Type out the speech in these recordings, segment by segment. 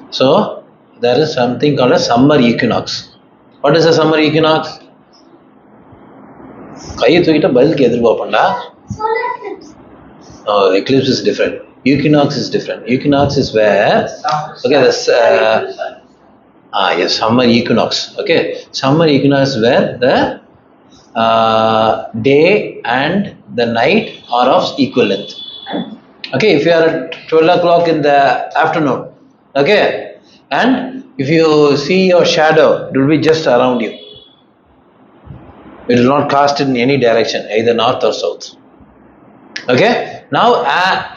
So there is something called a summer equinox. What is a summer equinox? கையை தூக்கிட்ட பதிலுக்கு எதிர்பார்ப்பண்டா. Oh, eclipse is different. Equinox is different. Equinox is where, okay, this yes, summer equinox. Okay, summer equinox is where the day and the night are of equal length. Okay, if you are at 12 o'clock in the afternoon, okay, and if you see your shadow, it will be just around you. It will not cast in any direction, either north or south. Okay, now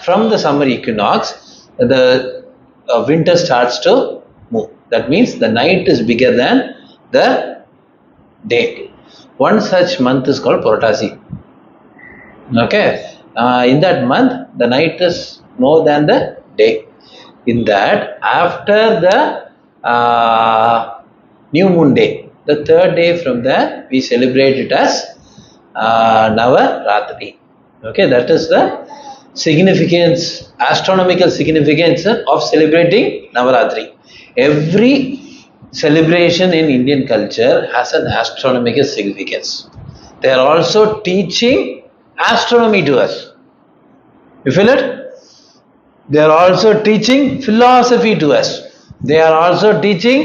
from the summer equinox, the winter starts to move. That means the night is bigger than the day. One such month is called Puratasi. Okay, in that month, the night is more than the day. In that, after the new moon day, the third day from there, we celebrate it as Navaratri. Okay, that is the significance, astronomical significance of celebrating Navaratri. Every celebration in Indian culture has an astronomical significance. They are also teaching astronomy to us. You feel it? They are also teaching philosophy to us. They are also teaching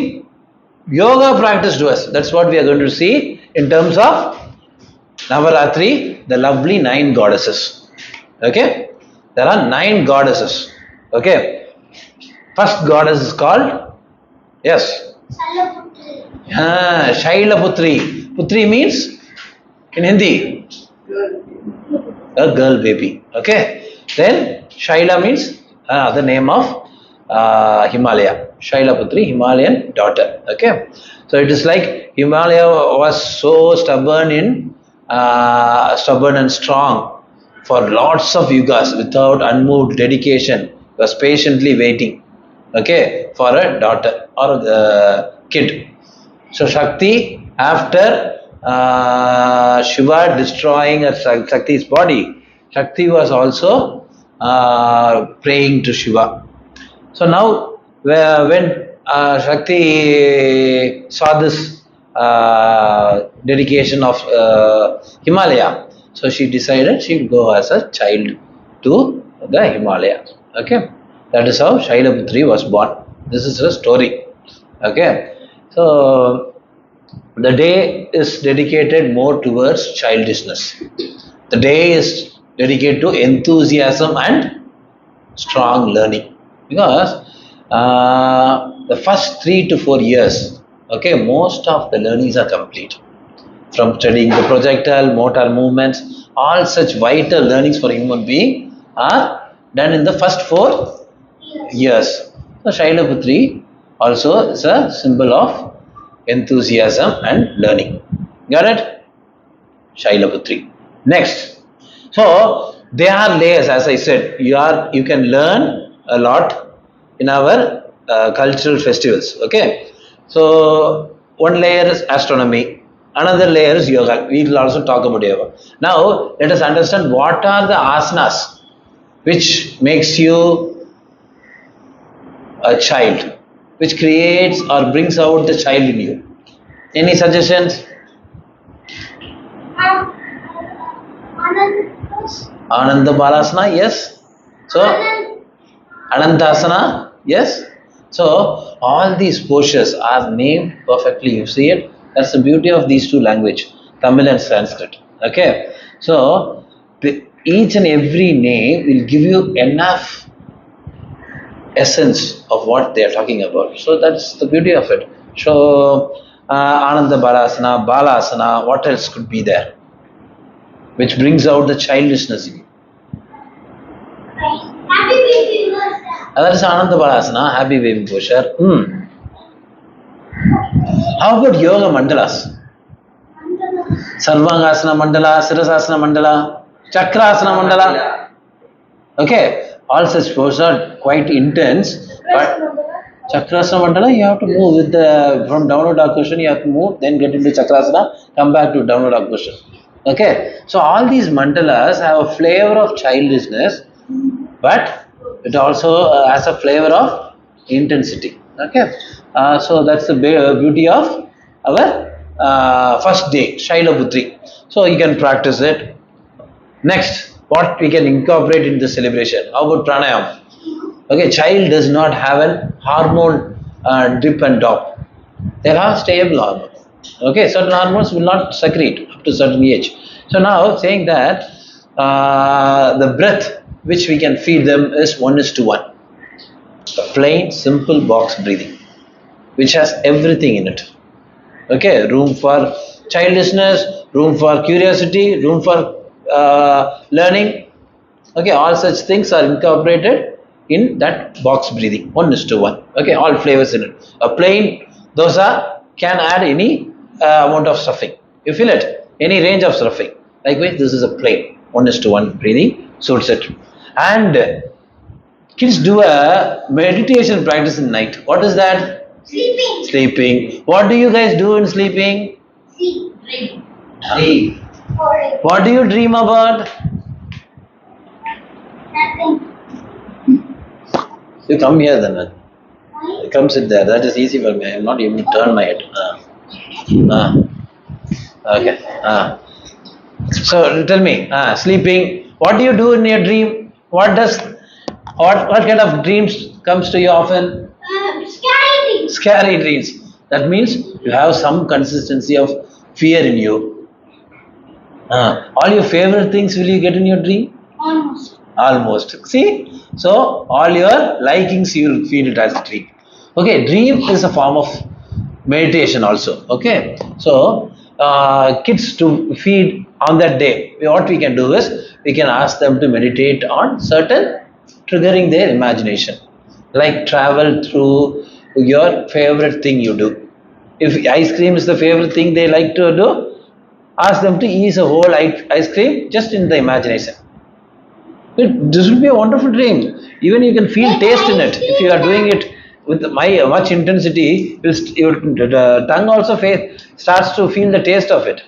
yoga practice to us. That's what we are going to see in terms of Navaratri, the lovely 9 goddesses. Okay, there are 9 goddesses. Okay, first goddess is called, yes, Shaila Putri. Putri means in Hindi a girl baby. Okay, then Shaila means the name of Himalaya. Shaila Putri, Himalayan daughter. Okay, so it is like Himalaya was so stubborn and strong for lots of yugas without unmoved dedication. Was patiently waiting, okay, for a daughter or a kid. So Shakti, after Shiva destroying Shakti's body, Shakti was also praying to Shiva. So now when Shakti saw this dedication of Himalaya, so she decided she would go as a child to the Himalaya. Okay, that is how Shaila Putri was born. This is her story. Okay, so the day is dedicated more towards childishness. The day is dedicated to enthusiasm and strong learning, because the first 3 to 4 years, okay, most of the learnings are complete. From studying the projectile, motor movements, all such vital learnings for human being are done in the first 4 years. So Shaila Putri also is a symbol of enthusiasm and learning. Got it? Shaila Putri. Next. So there are layers, as I said. You can learn a lot in our cultural festivals. Okay, so one layer is astronomy, another layer is yoga. We will also talk about yoga. Now let us understand what are the asanas which makes you a child, which creates or brings out the child in you. Any suggestions? Ananda Balasana, yes. So Anandasana, yes. So all these postures are named perfectly. You see it? That's the beauty of these two languages, Tamil and Sanskrit. Okay, so each and every name will give you enough essence of what they are talking about. So that's the beauty of it. So Ananda Balasana, Balasana, what else could be there which brings out the childishness in you? That is Ananda Balasana, happy baby posture. How about yoga mandalas? Sarvangasana mandala, Sirasasana mandala, Chakrasana mandala. Okay, all such poses are quite intense, but Chakrasana mandala, you have to move with from downward dog position, you have to move, then get into Chakrasana, come back to downward dog position. Okay, so all these mandalas have a flavor of childishness, but it also has a flavor of intensity. Okay, so that's the beauty of our first day, Shaila Putri. So you can practice it. Next, what we can incorporate in the celebration? How about pranayam? Okay, child does not have an hormone drip and drop. There are stable hormones. Okay, certain hormones will not secrete up to certain age. So now saying that the breath which we can feed them is 1:1. A plain, simple box breathing, which has everything in it. Okay, room for childishness, room for curiosity, room for learning. Okay, all such things are incorporated in that box breathing, 1:1. Okay, all flavors in it. A plain dosa can add any amount of stuffing. You feel it? Any range of stuffing. Likewise, this is a plain 1:1 breathing suits it. And kids do a meditation practice in night. What is that? Sleeping. Sleeping. What do you guys do in sleeping? Sleep. Dream. Dream. Forest. What do you dream about? Nothing. You come here then. Why? Come sit there. That is easy for me. I am not able to turn my head. Okay. So tell me, sleeping. What do you do in your dream? What kind of dreams comes to you often? Scary. Scary dreams. That means you have some consistency of fear in you. All your favorite things will you get in your dream? Almost. Almost. See? So all your likings you will feel it as a dream. Okay, dream is a form of meditation also. Okay. So kids to feed on that day, what we can do is we can ask them to meditate on certain triggering their imagination. Like travel through your favorite thing you do. If ice cream is the favorite thing they like to do, ask them to eat a whole ice cream just in the imagination. This will be a wonderful dream. Even you can feel taste in it. If you are doing it with much intensity, your tongue also starts to feel the taste of it.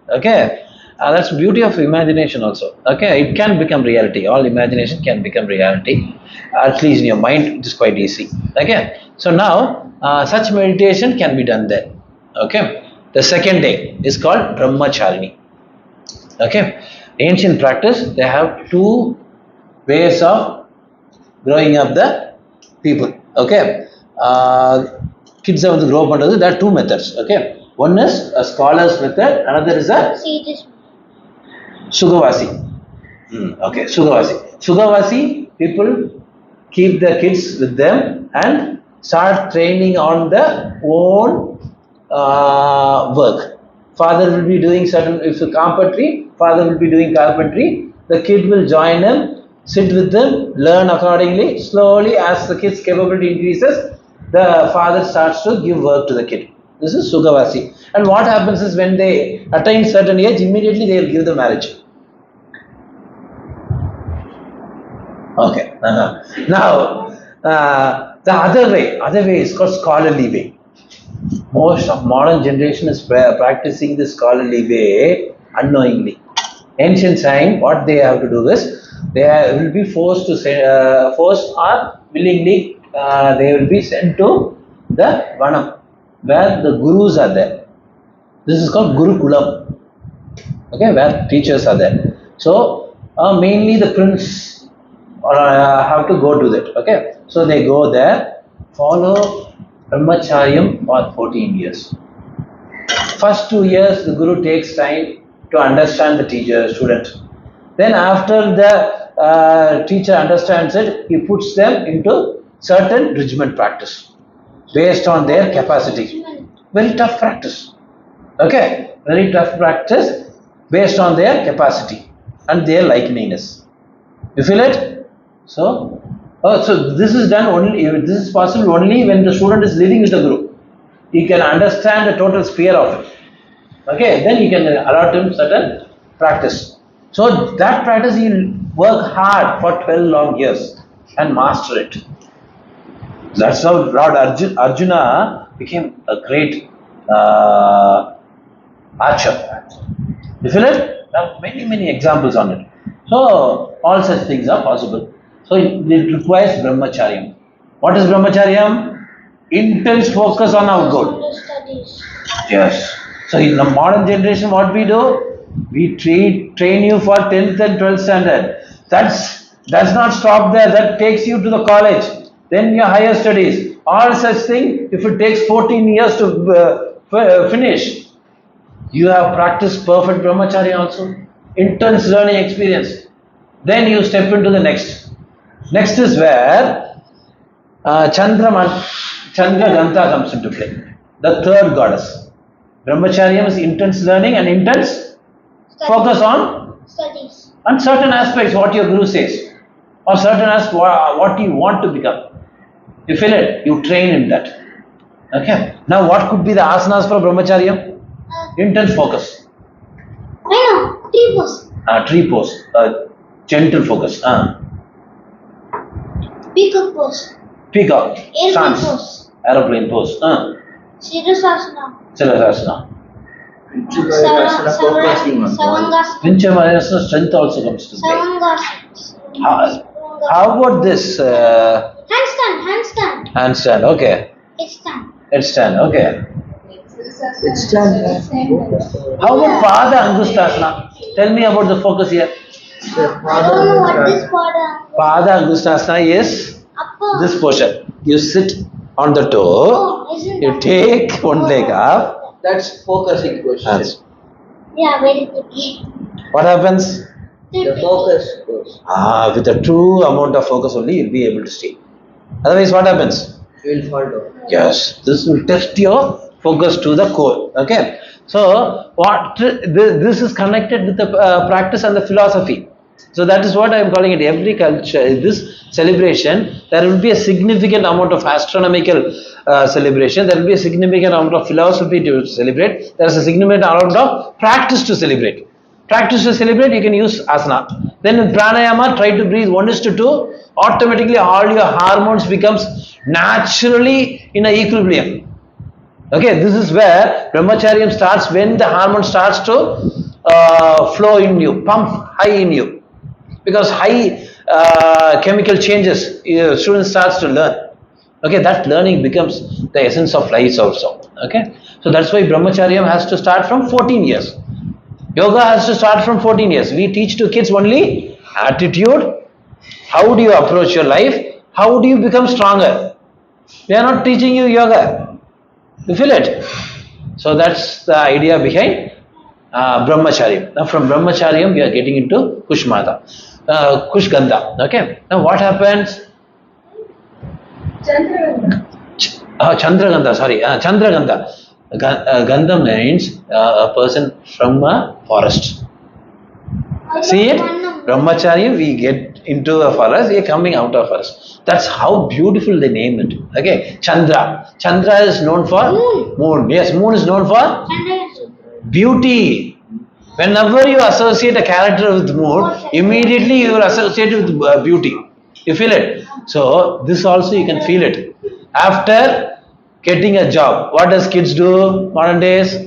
Okay, that's the beauty of imagination also. Okay, it can become reality. All imagination can become reality. At least in your mind, it is quite easy. Okay, so now such meditation can be done there. Okay, the second day is called Brahmacharini. Okay, ancient practice they have two ways of growing up the people. Okay, kids have to grow up under there are two methods. Okay, one is a scholar's method, another is a Sages. Sugavasi. Okay, Sugavasi. Sugavasi people keep their kids with them and start training on their own work. Father will be doing certain, if it's carpentry, father will be doing carpentry. The kid will join him, sit with them, learn accordingly. Slowly, as the kid's capability increases, the father starts to give work to the kid. This is Sugavasi. And what happens is when they attain certain age, immediately they will give the marriage. Okay. Now, the other way is called scholarly way. Most of modern generation is practicing the scholarly way unknowingly. Ancient time, what they have to do is they will be forced to say, forced or willingly they will be sent to the Vanam where the gurus are there. This is called Gurukulam. Okay, where teachers are there. So mainly the prince have to go to that. Okay, so they go there, follow Brahmacharyam for 14 years. First 2 years, the guru takes time to understand the teacher, student. Then after the teacher understands it, he puts them into certain regiment practice based on their capacity. Very tough practice. Okay, very tough practice based on their capacity and their likeliness. You feel it? So, so this is done only. This is possible only when the student is living with the guru. He can understand the total sphere of it. Okay, then you can allot him certain practice. So that practice he will work hard for 12 long years and master it. That's how Lord Arjuna became a great archer. You feel it? There are many examples on it. So all such things are possible. So it requires brahmacharya. What is brahmacharyam? Intense focus on outgoing. On the studies. Yes. So in the modern generation, what we do? We train you for 10th and 12th standard. That's does not stop there. That takes you to the college. Then your higher studies. All such thing. If it takes 14 years to finish, you have practiced perfect brahmacharya also. Intense learning experience. Then you step into the next. Next is where Chandra Ganta comes into play. The third goddess. Brahmacharyam is intense learning and intense focus on certain aspects what your guru says or certain aspects what you want to become. You feel it, you train in that. Okay. Now what could be the asanas for brahmacharyam? Intense focus. I know. Three pose. Tree pose. Gentle focus. Peacock pose. Peacock. Airplane Stance. pose. Aeroplane pose. Siddhasana. Siddhasana. Savangasana. Vinchamayasana strength also comes to play. Savangasana. How about this? Handstand. Handstand. Okay. It's done. Headstand. Okay. It's done. How about Pada Angustasana? Tell me about the focus here. I don't know what this pada. Pada Angustasana is Upper. this portion. You sit on the toe, Oh, isn't you that? take one leg up, That's focusing question. and Yeah, very tricky. what happens? The focus goes. With a true amount of focus only, you'll be able to stay. Otherwise, what happens? You will fall down. Yes, this will test your focus to the core. Okay, so this is connected with the practice and the philosophy. So that is what I am calling it. Every culture, this celebration, there will be a significant amount of astronomical celebration. There will be a significant amount of philosophy to celebrate. There is a significant amount of practice to celebrate. Practice to celebrate, you can use asana. Then in pranayama, try to breathe 1:2. Automatically, all your hormones becomes naturally in a equilibrium. Okay, this is where brahmacharyam starts when the hormone starts to flow in you, pump high in you, because high chemical changes student starts to learn. Okay, that learning becomes the essence of life also. Okay, so that's why brahmacharyam has to start from 14 years. Yoga has to start from 14 years. We teach to kids only attitude. How do you approach your life? How do you become stronger? We are not teaching you yoga. You feel it? So that's the idea behind brahmacharyam. Now from brahmacharyam we are getting into kushmata, kushgandha. Okay. Now what happens? Chandragandha. Sorry, Chandragandha. Gandha means a person from a forest. See it? Brahmacharya, we get into a forest, we are coming out of forest. That's how beautiful they name it. Okay, Chandra. Chandra is known for moon. Yes, moon is known for beauty. Whenever you associate a character with moon, immediately you will associate it with beauty. You feel it? So this also you can feel it. After getting a job, what does kids do modern days?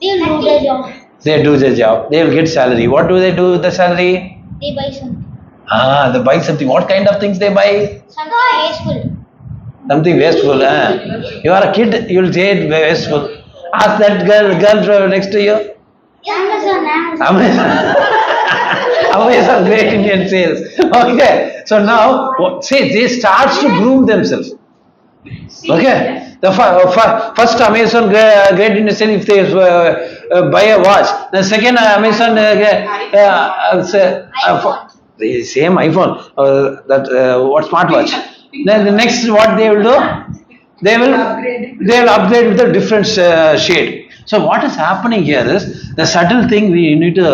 They'll do their job. They do their job. They will get salary. What do they do with the salary? They buy something. They buy something. What kind of things they buy? Something wasteful. Something wasteful. You are a kid, you will say it wasteful. Ask that girl next to you. Amazon. Amazon great Indian sales. Okay. So now, say they start to groom themselves. Okay. The first Amazon great Indian sale if they buy a watch. The second Amazon the same iPhone, what smartwatch. Then the next what they will do? They will upgrade with a different shade. So what is happening here is the subtle thing we need to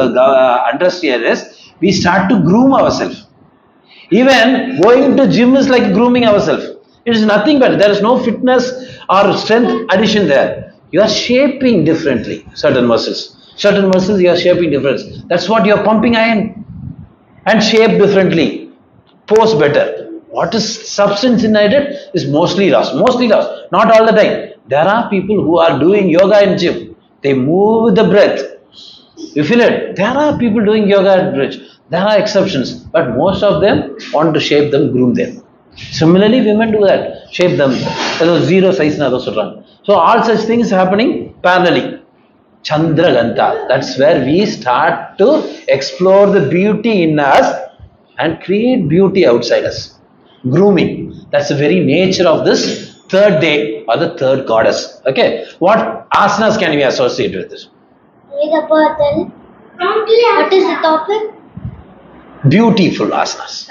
understand here is we start to groom ourselves. Even going to gym is like grooming ourselves. It is nothing but there is no fitness or strength addition there. You are shaping differently certain muscles. Certain muscles you are shaping differently. That's what you are pumping iron and shape differently. Pose better. What is substance in it is mostly lost. Mostly lost. Not all the time. There are people who are doing yoga in gym. They move with the breath. You feel it? There are people doing yoga at bridge. There are exceptions, but most of them want to shape them, groom them. Similarly, women do that, shape them. Zero size na சொல்றாங்க. So all such things happening parallelly. Chandraganta. That's where we start to explore the beauty in us and create beauty outside us. Grooming. That's the very nature of this third day or the third goddess. Okay. What asanas can we associate with this? The birth. What is the topic? Beautiful asanas.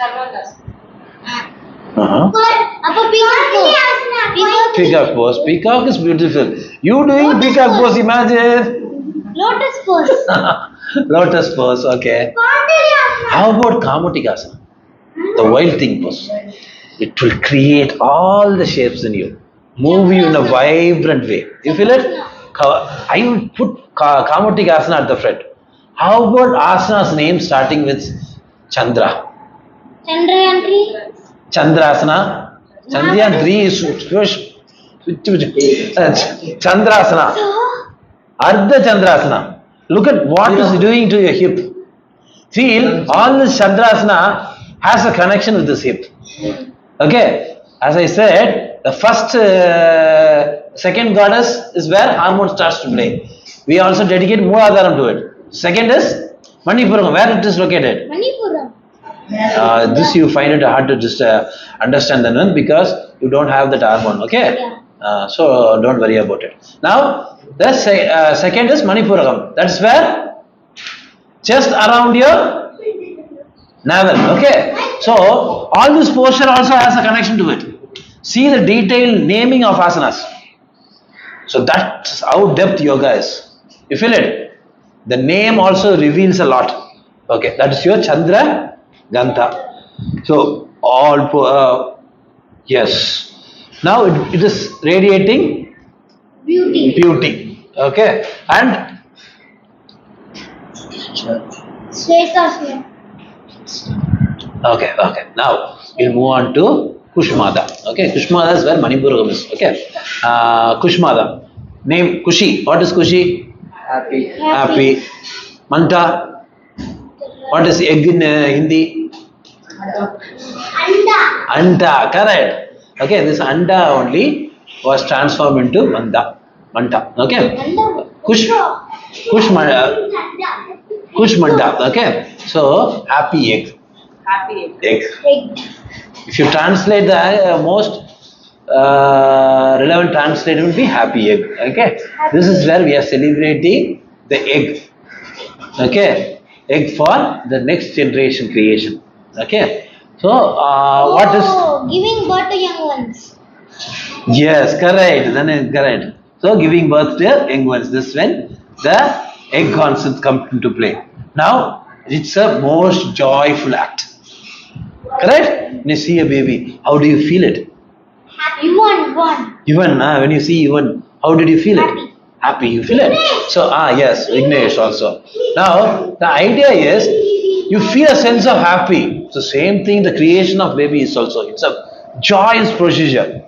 Uh-huh. Upper peacock pose. Peacock pose. Peacock is beautiful. You doing Lotus peacock pose. pose, imagine. Lotus pose. Lotus pose, okay. How about Kamutikasana? The wild thing pose. It will create all the shapes in you, move you in a vibrant way. You feel it? I will put Kamutikasana at the front. How about Asana's name starting with Chandra? Chandrayantri. Chandrasana. Chandrayantri is Chandrasana. Ardha Chandrasana. Look at what is doing to your hip. Feel all this Chandrasana has a connection with this hip. Okay. As I said, the first, second goddess is where hormone starts to play. We also dedicate Mooladharam to it. Second is Manipuram, where it is located. Manipuram. This you find it hard to just understand then because you don't have that hormone, okay? Yeah. So don't worry about it. Now, the second is Manipuragam. That's where just around your navel, okay? So all this posture also has a connection to it. See the detailed naming of asanas. So that's how depth yoga is. You feel it? The name also reveals a lot. Okay, that is your Chandra Ganta. So all yes. Now it is radiating Beauty. beauty. Okay, and Shweta. okay. Now we'll move on to Kushmada. Okay, Kushmada is where Manipuragam is. Okay, Kushmada. Name Kushi. What is Kushi? Happy. Happy. Manta. What is egg in Hindi? Anda. Anta, correct. Okay, this Anda only was transformed into Manta. Okay. Anda. Kushmanda. Kushmanda. Okay. So happy egg. Happy. Egg. Egg. If you translate the most relevant translation will be happy egg. Okay. This is where we are celebrating the egg. Okay. Egg for the next generation creation. Okay. So what is? Oh, giving birth to young ones. Yes, correct. Then is correct. So giving birth to young ones. This is when the egg concept comes into play. Now it's a most joyful act. Correct? When you see a baby, how do you feel it? You won. Even when you see even, how did you feel it? Happy. You feel it? So yes, Ignesh also. Now the idea is you feel a sense of happy. So same thing. The creation of baby is also. It's a joyous procedure.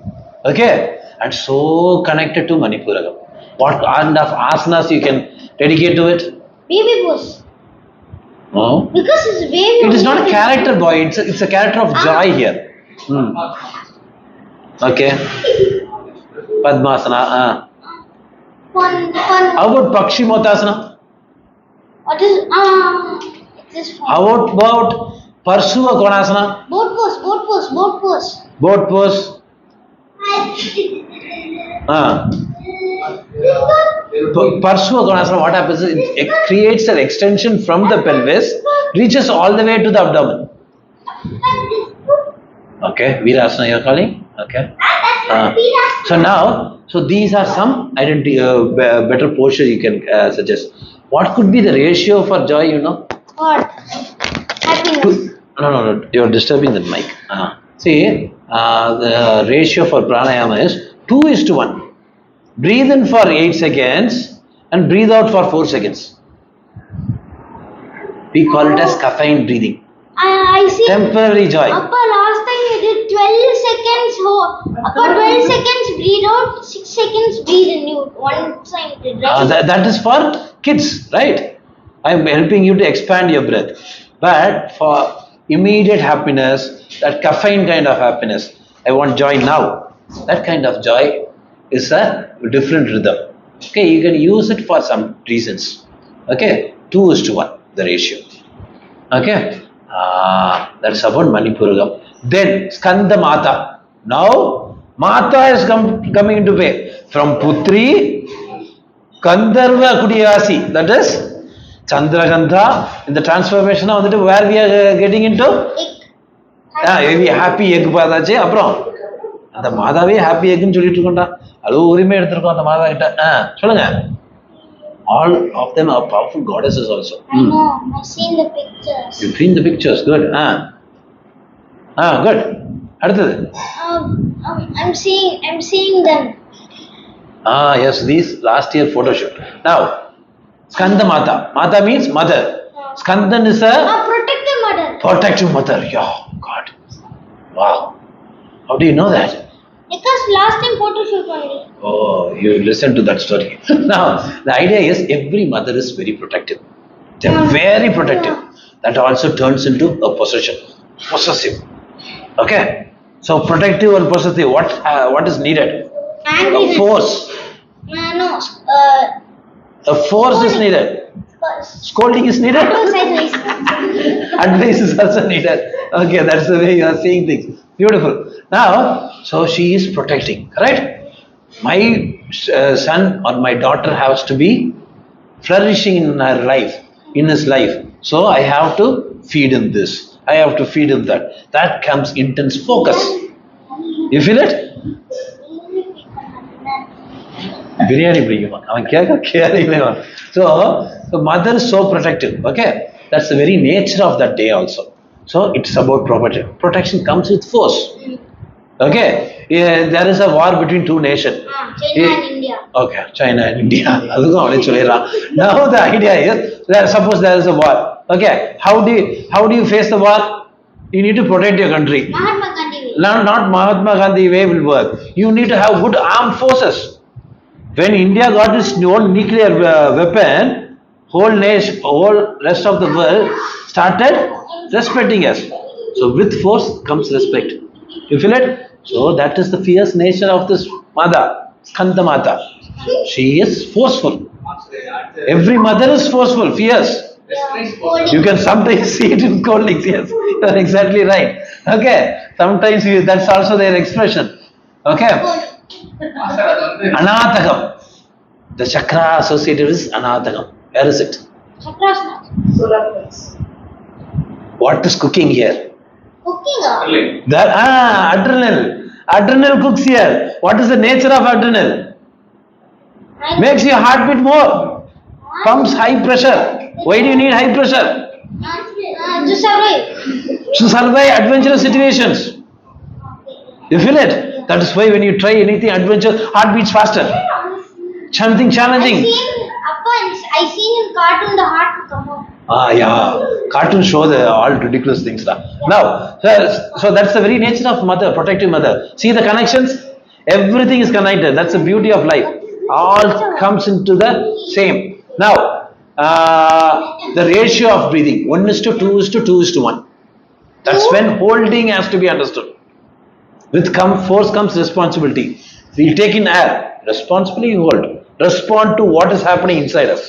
Okay, and so connected to Manipuragam. What kind of asanas you can dedicate to it? Baby pose. No. Because it's baby. It is not a character, boy. It's a character of joy here. Okay. Padmasana. Fun. How about Pakshi Motasana? What is It is fun. How about Parsuva Konasana? Boat pose. Boat pose. Parsuva Konasana, what happens is it creates an extension from the pelvis, reaches all the way to the abdomen. Okay, Virasana you're calling? Okay. So now, these are some better posture you can suggest. What could be the ratio for joy, you know? What? Happiness. No, you're disturbing the mic. See, the ratio for pranayama is 2:1. Breathe in for 8 seconds and breathe out for 4 seconds. We call it as caffeine breathing. I see. Temporary joy. Appa, last time you did 12 seconds hold. Appa, 12 seconds breathe out, 6 seconds breathe in. You one time you did, right? That is for kids, right? I'm helping you to expand your breath. But for immediate happiness, that caffeine kind of happiness. I want joy now. That kind of joy is a different rhythm. Okay, you can use it for some reasons. Okay, 2:1, the ratio. Okay, that's about Manipuragam. Then Skanda Mata. Now Mata is coming into play from Putri Gandharva Kudiyasi. That is Chandragandha. In the transformation of the where we are getting into very happy egg பார்த்தாச்சு அப்புறம் அந்த மாதாவே happy eggன்னு சொல்லிட்டு இருக்கோம்டா அது உரிமை எடுத்திருக்கோம் அந்த மாதா கிட்ட சொல்லுங்க all of them are powerful goddesses also. I know, I've seen the pictures. You've seen the pictures, good. Good. அடுத்தது I'm seeing them. Yes, these last year photo shoot. Now Skanda Mata. Mata means mother. Skandan is a Protective mother. protective mother. Yeah, God. Wow. How do you know that? Because last time photo shoot only. Oh, you listen to that story. Now, the idea is every mother is very protective. They're very protective. That also turns into a possession. Possessive. Okay? So, protective or possessive, what is needed? A force. No. A force is needed. Scolding is needed. Advice is also needed. Okay, that's the way you are seeing things. Beautiful. Now, so she is protecting, right? My son or my daughter has to be flourishing in her life, in his life. So I have to feed him this. I have to feed him that. That comes intense focus. You feel it? Biryani பிடிக்குமா அவன் கேட்க so the mother is so protective. Okay, that's the very nature of that day also. So it's about protection. Protection comes with force. Okay, there is a war between two nations. China and India. Okay, China and India. அதுக்கும் அவனே சொல்லிடுறான். Now the idea is that suppose there is a war. Okay, how do you face the war? You need to protect your country. Mahatma Gandhi way. Not Mahatma Gandhi way will work. You need to have good armed forces. When India got its own nuclear weapon, whole rest of the world started respecting us. So with force comes respect. You feel it? So that is the fierce nature of this mother, Skanda Mata. She is forceful. Every mother is forceful, fierce. You can sometimes see it in scoldings. Yes, you are exactly right. Okay, sometimes that's also their expression. Okay. Anathagam. The chakra associated with Anathagam. Where is it? Chakras. What is cooking here? Cooking. That adrenal. Adrenal cooks here. What is the nature of adrenal? Makes your heart beat more. Pumps high pressure. Why do you need high pressure? To survive. To survive adventurous situations. You feel it? That is why when you try anything adventurous, heart beats faster. Something challenging. I seen in cartoon the heart come out. Yeah. Cartoons show all ridiculous things. Now, so that's the very nature of mother, protective mother. See the connections? Everything is connected. That's the beauty of life. All comes into the same. Now, the ratio of breathing 1:2 2:1. That's when holding has to be understood. With force comes responsibility. We'll take in air. Responsibly you hold. Respond to what is happening inside us.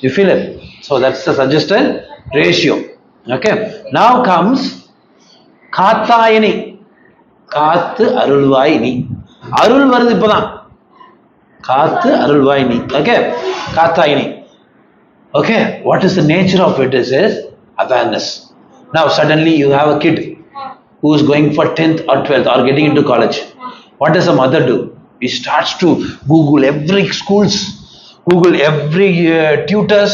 You feel it? So that's the suggested ratio. Okay. Now comes Kathayani. Kathu Arulvaini. Arul வருது இப்பதான். Kathu Arulvaini. Okay. Kathayani. Okay. What is the nature of it is awareness. Now suddenly you have a kid who is going for 10th or 12th or getting into college. What does a mother do? He starts to Google every schools, Google every teachers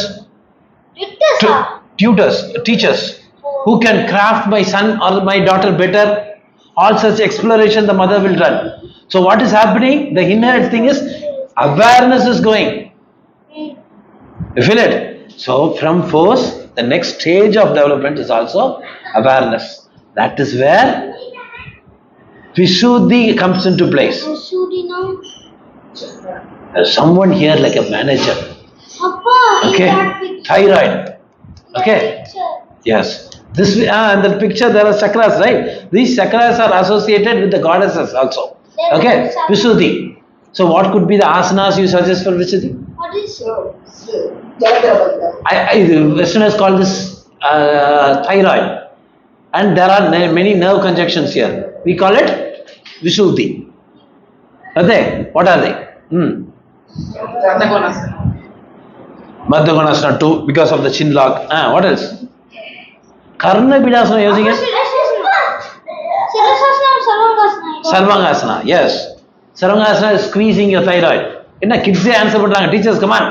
who can craft my son or my daughter better. All such exploration the mother will run. So what is happening? The inherent thing is awareness is going. You feel it? So from force, the next stage of development is also awareness. That is where Visuddhi comes into place. Visuddhi now. There's someone here like a manager. Appa, Okay. in that picture. Thyroid. Okay. Picture. Yes. This and the picture there are chakras, right? These chakras are associated with the goddesses also. Okay, Visuddhi. So what could be the asanas you suggest for Visuddhi? What is Westerners call this thyroid, and there are many nerve conjunctions here. We call it Visuddhi. Are they? What are they? Madhagonasana too, because of the chin lock. What else? Karna Bidasana using it? Sarvangasana, yes. Sarvangasana is squeezing your thyroid. Enna kids answer பண்றாங்க teachers, come on.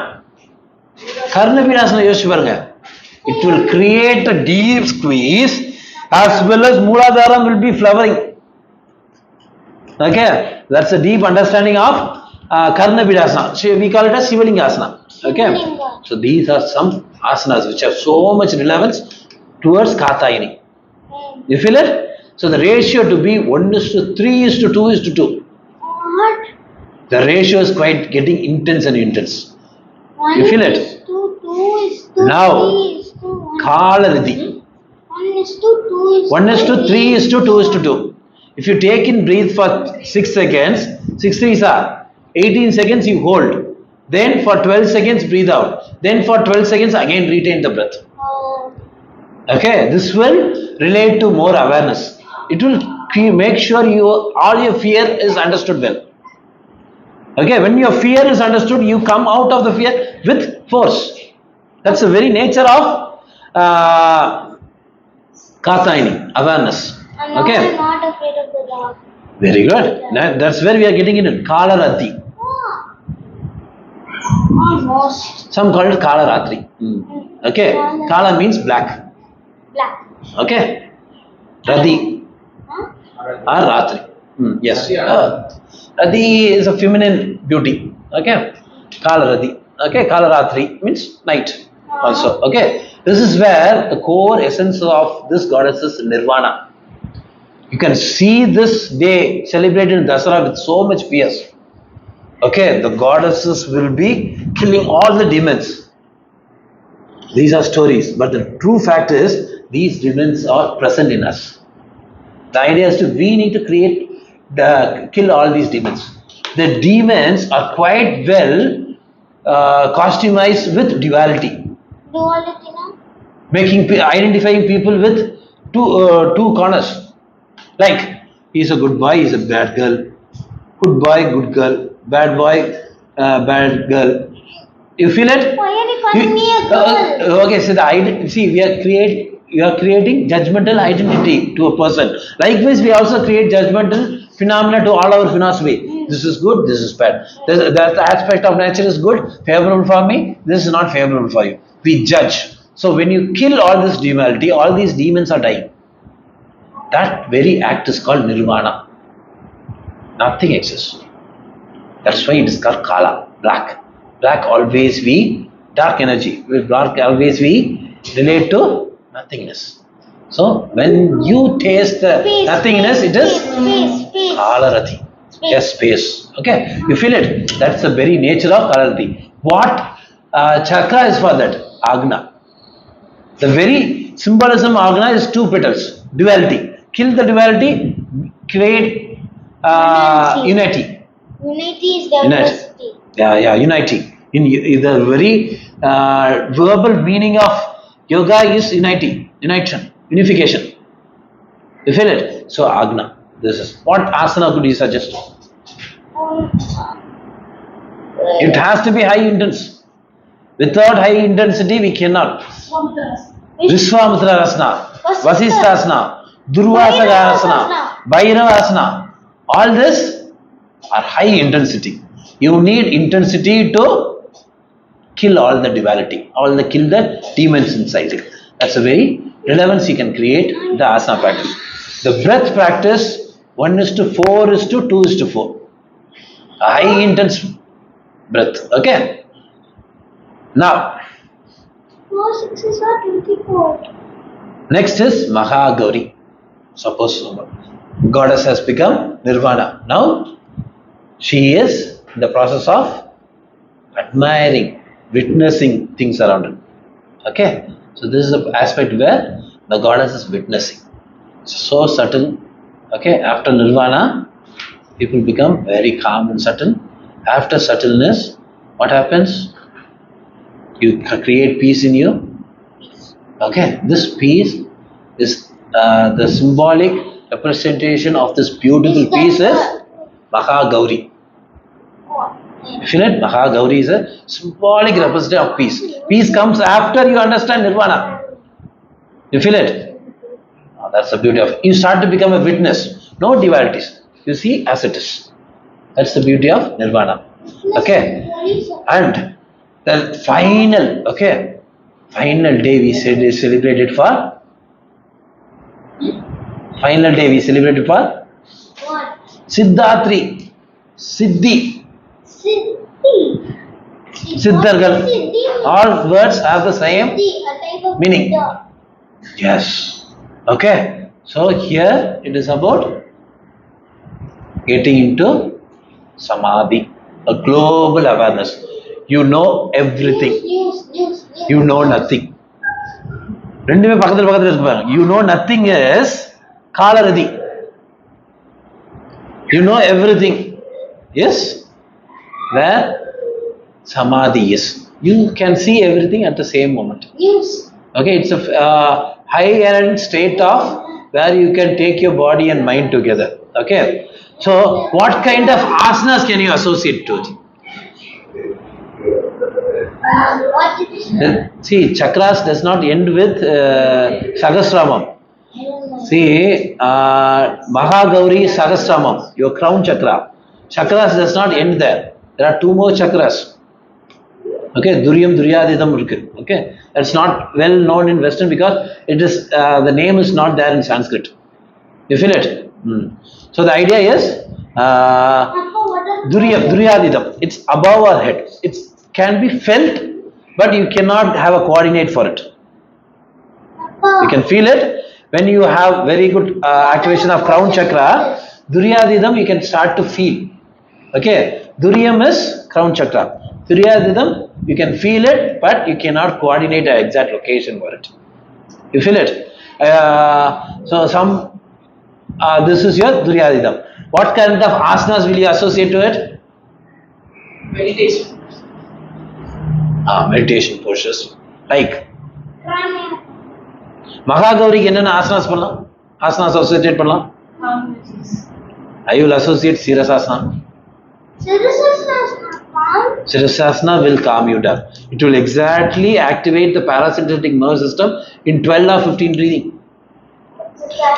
Karna Bidasana யோசிச்சு பாருங்க. It will create a deep squeeze as well as Mooladharam will be flowering. Okay, that's a deep understanding of Karna Bidasana. So we call it as Sivalingasana. Okay, so these are some asanas which have so much relevance towards Katayini. You feel it? So the ratio to be 1:3:2:2. what? The ratio is quite getting intense and intense. You feel it? 1:2 Now, 3:1. Kalaridi. 1:2 1:3:2:2. If you take in breathe for 6 seconds, 6 3s are 18 seconds you hold. Then for 12 seconds breathe out. Then for 12 seconds again retain the breath. Oh, Okay, this will relate to more awareness. It will make sure all your fear is understood well. Okay, when your fear is understood, you come out of the fear with force. That's the very nature of Katayini, awareness. and now Okay, I'm not afraid of the dark. very good. That's where we are getting into Kalarati. Almost. Some call it Kalaratri. Okay, Kala means black. Black. Okay, Radhi Huh? or Ratri. Yes. Radhi is a feminine beauty. Okay. Kala Radhi. Okay. Kala Ratri means night also. Okay. This is where the core essence of this goddess is Nirvana. You can see this day celebrated in Dasara with so much fierce. Okay. The goddesses will be killing all the demons. These are stories, but the true fact is these demons are present in us. The idea is we need to kill all these demons. The demons are quite well customized with duality, Duality now? identifying people with two corners. Like he's a good boy, he's a bad girl. Good boy, good girl. Bad boy, bad girl. You feel it? Why are you calling me a girl? Okay, so we are creating judgmental identity to a person. Likewise, we also create judgmental phenomena to all our philosophy. This is good, this is bad. That aspect of nature is good, favorable for me. This is not favorable for you. We judge. So when you kill all this duality, all these demons are dying. That very act is called nirvana. Nothing exists. That's why it is called kala, black. Black always we dark energy. With black always we relate to nothingness. So when you taste the nothingness, it is Space. Kalarati. Yes, space. Okay, you feel it. That's the very nature of Kalarati. What chakra is for that? Agna. The very symbolism of Agna is two petals. Duality. Kill the duality, create unity. Unity is diversity. Yeah, unity. In the very verbal meaning of yoga is unition, unification. You feel it? So Agna. This is what asana could you suggest? It has to be high intense. Without high intensity, we cannot. Vishwamitra Asana, Vasistha Asana, Durvasa Asana, Bhairava Asana. All this are high intensity. You need intensity to kill all the duality, kill the demons inside it. That's a very relevance you can create the asana practice. The breath practice 1:4:2:4. A high intense breath. Okay. Now 4 6s are 24. next is Mahagauri. Suppose goddess has become Nirvana. Now she is in the process of admiring, witnessing things around her. Okay, so this is the aspect where The goddess is witnessing. So subtle. Okay, after nirvana, people become very calm and subtle. After subtleness, what happens? You create peace in you. Okay, this peace is the symbolic representation of this beautiful peace is Maha Gauri. You feel it? Maha Gauri is a symbolic representation of peace. Peace comes after you understand nirvana. You feel it? That's the beauty of it. You start to become a witness. No dualities. You see as it is. That's the beauty of nirvana. Okay? And the final day we celebrated for. Final day we celebrated for What? Siddhatri. Siddhi. Siddhi. Siddhargal. Siddhi. All words have the same Siddhi, a type of meaning. Buddha. Yes. Okay. So here it is about getting into samadhi, a global awareness. You know everything. News. You know nothing. ரெண்டுமே பக்கத்துல பக்கத்துல இருக்கு பாருங்க. You know nothing is காலரதி. You know everything is where samadhi is. You can see everything at the same moment. News. Okay, it's a high-end state of where you can take your body and mind together. Okay, so what kind of asanas can you associate to it? What it is? See, chakras does not end with Sahasramam. I don't know. See, Mahagauri Sahasramam, your crown chakra. Chakras does not end there. There are two more chakras. Okay, Duryam Duryadidam irukku. Okay, that's not well known in Western because it is the name is not there in Sanskrit. You feel it? So the idea is Duryadidam. It's above our head. It can be felt, but you cannot have a coordinate for it. You can feel it when you have very good activation of crown chakra. Duryadidam you can start to feel. Okay, Duryam is crown chakra. Duryadidam you can feel it, but you cannot coordinate an exact location for it. You feel it? So this is your Duryadidam. What kind of asanas will you associate to it? Meditation. Meditation postures. Like Pranayama. மகாகௌரிக்கு என்னென்ன ஆசனாஸ் பண்ணலாம்? Asanas associate பண்ணலாம். I will associate Sirasasana. Sirasasana is not calm. Sirasasana will calm you down. It will exactly activate the parasympathetic nervous system in 12 or 15 breathing.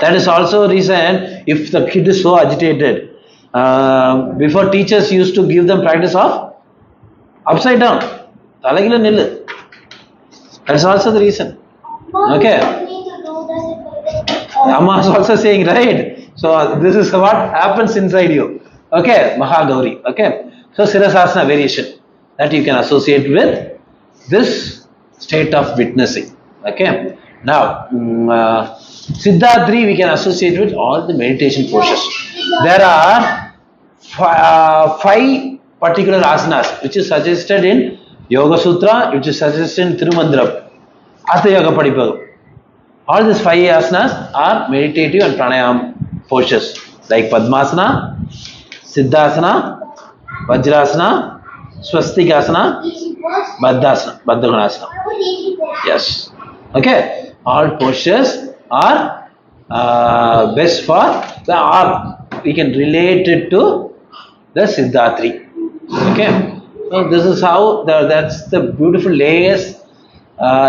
That is also a reason if the kid is so agitated. Before teachers used to give them practice of upside down. தலைகீழ நில்லு. That is also the reason. Okay. Amma is also saying, right? So this is what happens inside you. Okay, Mahagauri. Okay. So Sirasasana variation that you can associate with this state of witnessing. Okay. Now, Siddhatri we can associate with all the meditation postures. There are 5 particular asanas which is suggested in Yoga Sutra, which is suggested in Tirumandram. Hatha Yoga Padipadu. All these 5 asanas are meditative and pranayama postures like Padmasana, Siddhasana, Vajrasana, Swastikasana, Baddhasana, Baddhaganasana. Yes. Okay. All postures are best for the arm. We can relate it to the Siddhatri. Okay. So this is how that's the beautiful layers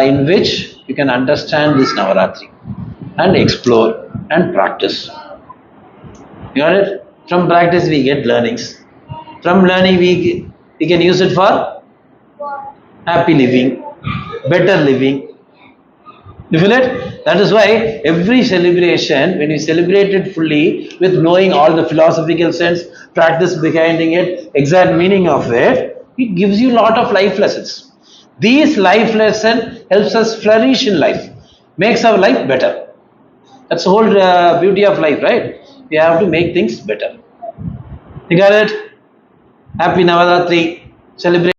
in which you can understand this Navaratri and explore and practice. You got it? From practice we get learnings. From learning we can use it for happy living, better living. You feel it? That is why every celebration, when we celebrate it fully with knowing all the philosophical sense, practice behind it, exact meaning of it, it gives you a lot of life lessons. These life lessons helps us flourish in life, makes our life better. That's the whole beauty of life, right? We have to make things better. You got it? Happy Navaratri. Celebrate.